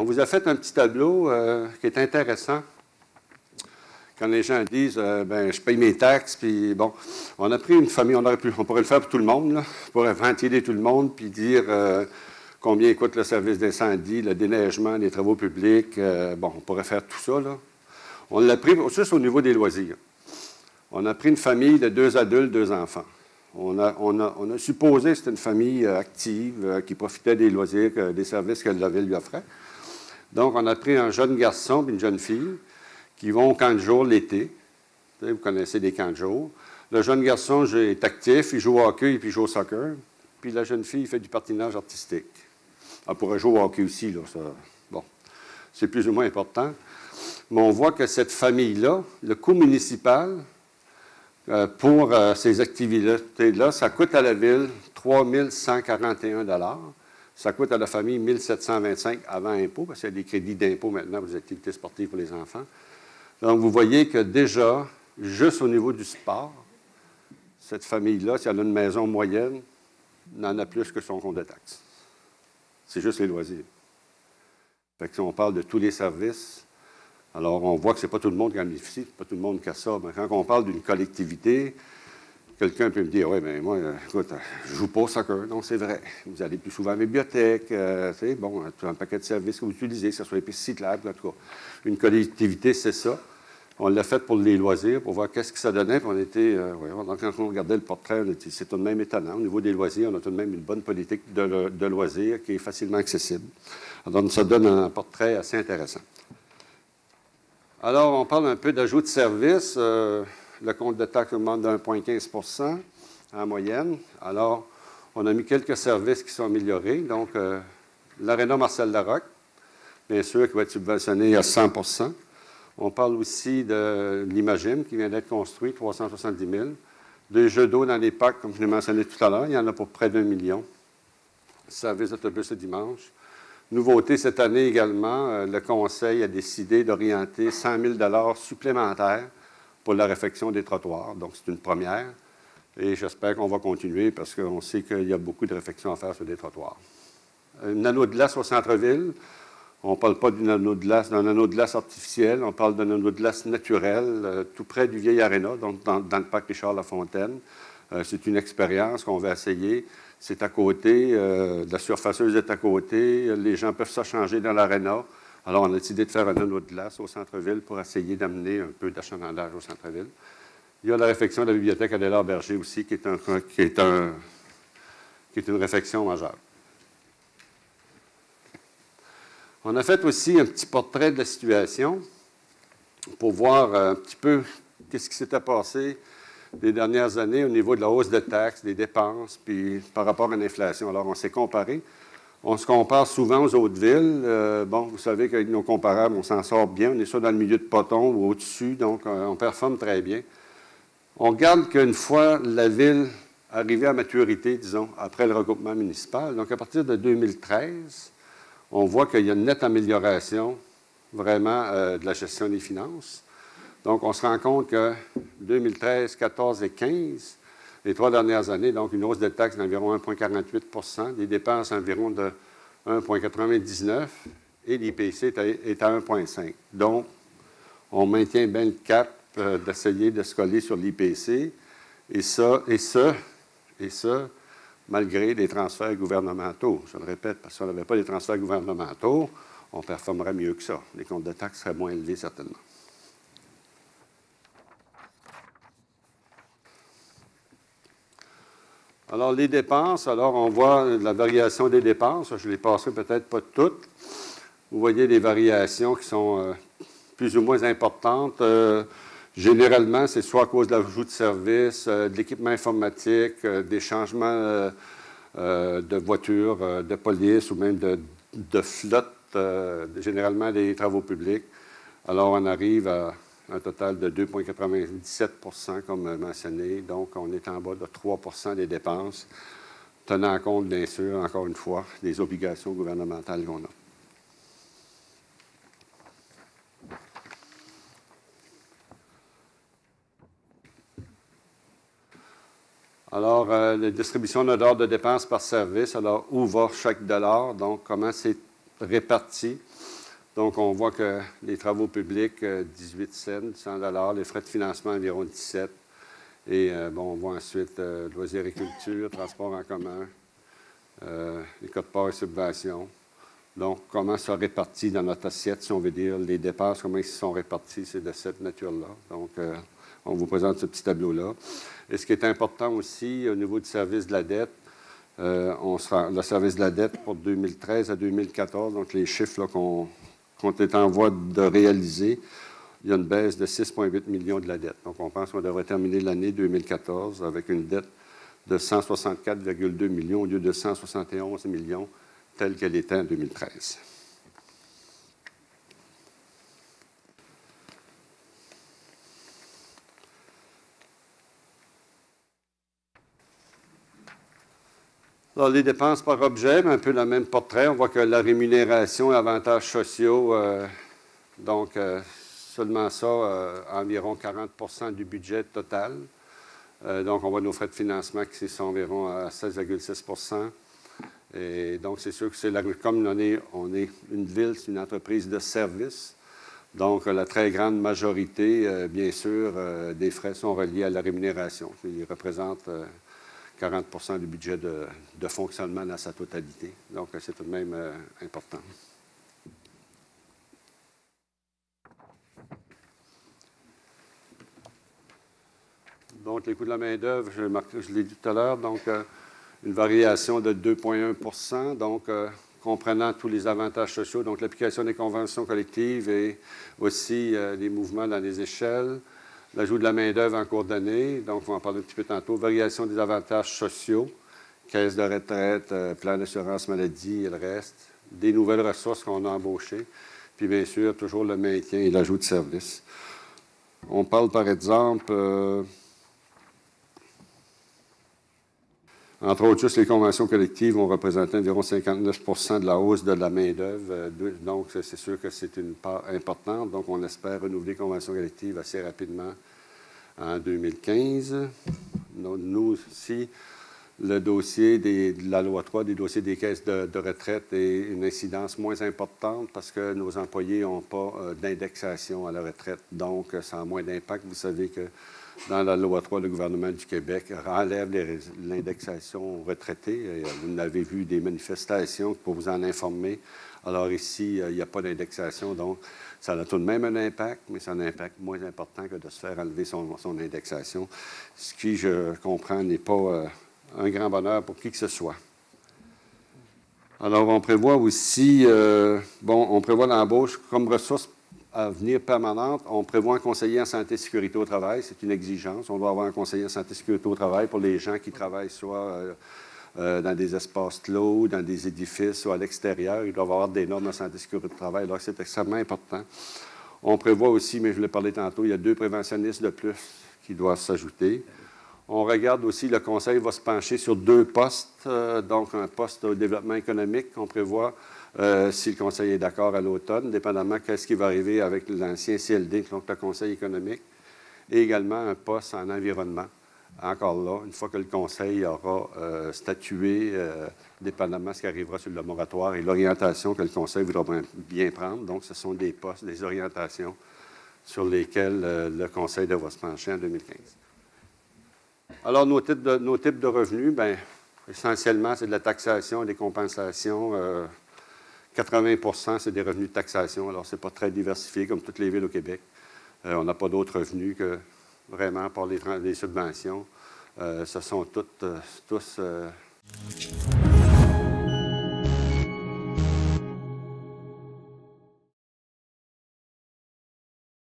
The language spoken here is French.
vous a fait un petit tableau qui est intéressant. Quand les gens disent ben, je paye mes taxes, puis bon, on a pris une famille, on pourrait le faire pour tout le monde, là. On pourrait ventiler tout le monde, puis dire combien coûte le service d'incendie, le déneigement, les travaux publics. Bon, on pourrait faire tout ça, là. On l'a pris juste au niveau des loisirs. On a pris une famille de 2 adultes, 2 enfants. On a supposé que c'était une famille active qui profitait des loisirs, des services que la ville lui offrait. Donc, on a pris un jeune garçon et une jeune fille qui vont au camp de jour l'été. Vous connaissez les camps de jour. Le jeune garçon est actif, il joue au hockey et puis il joue au soccer. Puis la jeune fille fait du patinage artistique. Elle pourrait jouer au hockey aussi, là. Ça, bon, c'est plus ou moins important. Mais on voit que cette famille-là, le coût municipal pour ces activités-là, ça coûte à la ville 3 141 $. Ça coûte à la famille 1 725 $ avant impôt, parce qu'il y a des crédits d'impôt maintenant pour les activités sportives pour les enfants. Donc, vous voyez que déjà, juste au niveau du sport, cette famille-là, si elle a une maison moyenne, n'en a plus que son compte de taxes. C'est juste les loisirs. Fait que si on parle de tous les services, alors on voit que ce n'est pas tout le monde qui en bénéficie, ce n'est pas tout le monde qui a ça. Mais quand on parle d'une collectivité, quelqu'un peut me dire, oui, mais moi, écoute, je ne joue pas au soccer. Non, c'est vrai. Vous allez plus souvent à la bibliothèque. C'est bon, un paquet de services que vous utilisez, que ce soit les pistes cyclables, en tout cas. Une collectivité, c'est ça. On l'a fait pour les loisirs, pour voir qu'est-ce que ça donnait. Puis on était, donc quand on regardait le portrait, c'est tout de même étonnant. Au niveau des loisirs, on a tout de même une bonne politique de loisirs qui est facilement accessible. Donc, ça donne un portrait assez intéressant. Alors, on parle un peu d'ajout de services. Le compte de taxe augmente de 1,15 % en moyenne. Alors, on a mis quelques services qui sont améliorés. Donc, l'aréna Marcel Larocque, bien sûr, qui va être subventionné à 100 %. On parle aussi de l'Imagine qui vient d'être construit, 370 000 $. Des jeux d'eau dans les parcs, comme je l'ai mentionné tout à l'heure, il y en a pour près d'1 million. Service d'autobus le dimanche. Nouveauté cette année également, le Conseil a décidé d'orienter 100 000 $ supplémentaires pour la réfection des trottoirs. Donc, c'est une première. Et j'espère qu'on va continuer parce qu'on sait qu'il y a beaucoup de réfections à faire sur des trottoirs. Un anneau de glace au centre-ville. On ne parle pas d'un anneau de glace artificiel, on parle d'un anneau de glace naturel, tout près du vieil aréna, donc dans le parc Richard-Lafontaine. C'est une expérience qu'on va essayer. C'est à côté, la surfaceuse est à côté, les gens peuvent s'échanger dans l'aréna. Alors, on a décidé de faire un anneau de glace au centre-ville pour essayer d'amener un peu d'achalandage au centre-ville. Il y a la réfection de la bibliothèque Adélard-Berger aussi, qui est une réfection majeure. On a fait aussi un petit portrait de la situation pour voir un petit peu qu'est-ce qui s'était passé les dernières années au niveau de la hausse de taxes, des dépenses, puis par rapport à l'inflation. Alors, on s'est comparé. On se compare souvent aux autres villes. Bon, vous savez qu'avec nos comparables, on s'en sort bien. On est soit dans le milieu de peloton ou au-dessus, donc on performe très bien. On regarde qu'une fois la ville arrivée à maturité, disons, après le regroupement municipal, donc à partir de 2013, on voit qu'il y a une nette amélioration vraiment de la gestion des finances. Donc, on se rend compte que 2013, 14 et 15, les 3 dernières années, donc une hausse de taxes d'environ 1,48 %, des dépenses environ de 1,99 % et l'IPC est à 1,5 %. Donc, on maintient bien le cap d'essayer de se coller sur l'IPC et ça, malgré les transferts gouvernementaux. Je le répète, parce que si on n'avait pas les transferts gouvernementaux, on performerait mieux que ça. Les comptes de taxes seraient moins élevés, certainement. Alors, les dépenses, alors on voit la variation des dépenses. Je ne les passerai peut-être pas toutes. Vous voyez les variations qui sont plus ou moins importantes. Généralement, c'est soit à cause de l'ajout de services, de l'équipement informatique, des changements de voitures, de police ou même de flotte, généralement des travaux publics. Alors, on arrive à un total de 2,97 % comme mentionné. Donc, on est en bas de 3 % des dépenses, tenant compte, bien sûr, encore une fois, des obligations gouvernementales qu'on a. Alors, la distribution de l'ordre de dépenses par service. Alors, où va chaque dollar? Donc, comment c'est réparti? Donc, on voit que les travaux publics, 18 cents, 100 $, les frais de financement environ 17. Et bon, on voit ensuite loisirs et culture, transport en commun, les codes part et subventions. Donc, comment ça répartit dans notre assiette, si on veut dire, les dépenses, comment ils sont répartis, c'est de cette nature-là. Donc, on vous présente ce petit tableau-là. Et ce qui est important aussi, au niveau du service de la dette, le service de la dette pour 2013 à 2014, donc les chiffres qu'on est en voie de réaliser, il y a une baisse de 6,8 millions de la dette. Donc, on pense qu'on devrait terminer l'année 2014 avec une dette de 164,2 millions au lieu de 171 millions, telle qu'elle était en 2013. Alors, les dépenses par objet, un peu le même portrait. On voit que la rémunération et avantages sociaux, seulement ça, environ 40 du budget total. Donc, on voit nos frais de financement qui sont environ à 16,6 %. Et donc, c'est sûr que comme on est une ville, c'est une entreprise de service. Donc, la très grande majorité, bien sûr, des frais sont reliés à la rémunération. Ils représentent 40 du budget de fonctionnement dans sa totalité. Donc, c'est tout de même important. Donc, les coûts de la main-d'œuvre, je l'ai dit tout à l'heure, donc une variation de 2,1 %, donc comprenant tous les avantages sociaux, donc l'application des conventions collectives et aussi les mouvements dans les échelles. L'ajout de la main-d'œuvre en cours d'année, donc on va en parler un petit peu tantôt. Variation des avantages sociaux, caisse de retraite, plan d'assurance maladie et le reste. Des nouvelles ressources qu'on a embauchées. Puis bien sûr, toujours le maintien et l'ajout de services. On parle par exemple, entre autres, juste les conventions collectives vont représenter environ 59 % de la hausse de la main-d'œuvre. Donc, c'est sûr que c'est une part importante. Donc, on espère renouveler les conventions collectives assez rapidement en 2015. Nous aussi, le dossier de la loi 3, des dossiers des caisses de retraite est une incidence moins importante parce que nos employés n'ont pas d'indexation à la retraite. Donc, ça a moins d'impact. Vous savez que dans la loi 3, le gouvernement du Québec enlève l'indexation aux retraités. Vous avez vu des manifestations pour vous en informer. Alors ici, il n'y a pas d'indexation, donc ça a tout de même un impact, mais c'est un impact moins important que de se faire enlever son indexation, ce qui, je comprends, n'est pas un grand bonheur pour qui que ce soit. Alors, on prévoit aussi, on prévoit l'embauche comme ressource à venir permanente. On prévoit un conseiller en santé et sécurité au travail. C'est une exigence. On doit avoir un conseiller en santé et sécurité au travail pour les gens qui travaillent soit dans des espaces clos, dans des édifices ou à l'extérieur. Ils doivent avoir des normes de santé et sécurité au travail. Alors, c'est extrêmement important. On prévoit aussi, mais je l'ai parlé tantôt, il y a 2 préventionnistes de plus qui doivent s'ajouter. On regarde aussi, le Conseil va se pencher sur 2 postes, donc un poste au développement économique qu'on prévoit si le Conseil est d'accord à l'automne, dépendamment de ce qui va arriver avec l'ancien CLD, donc le Conseil économique, et également un poste en environnement. Encore là, une fois que le Conseil aura statué, dépendamment de ce qui arrivera sur le moratoire et l'orientation que le Conseil voudra bien prendre. Donc, ce sont des postes, des orientations sur lesquelles le Conseil devra se pencher en 2015. Alors, nos types de revenus, bien, essentiellement, c'est de la taxation et des compensations. 80 % c'est des revenus de taxation. Alors, ce n'est pas très diversifié comme toutes les villes au Québec. On n'a pas d'autres revenus que vraiment par les subventions. Ce sont tous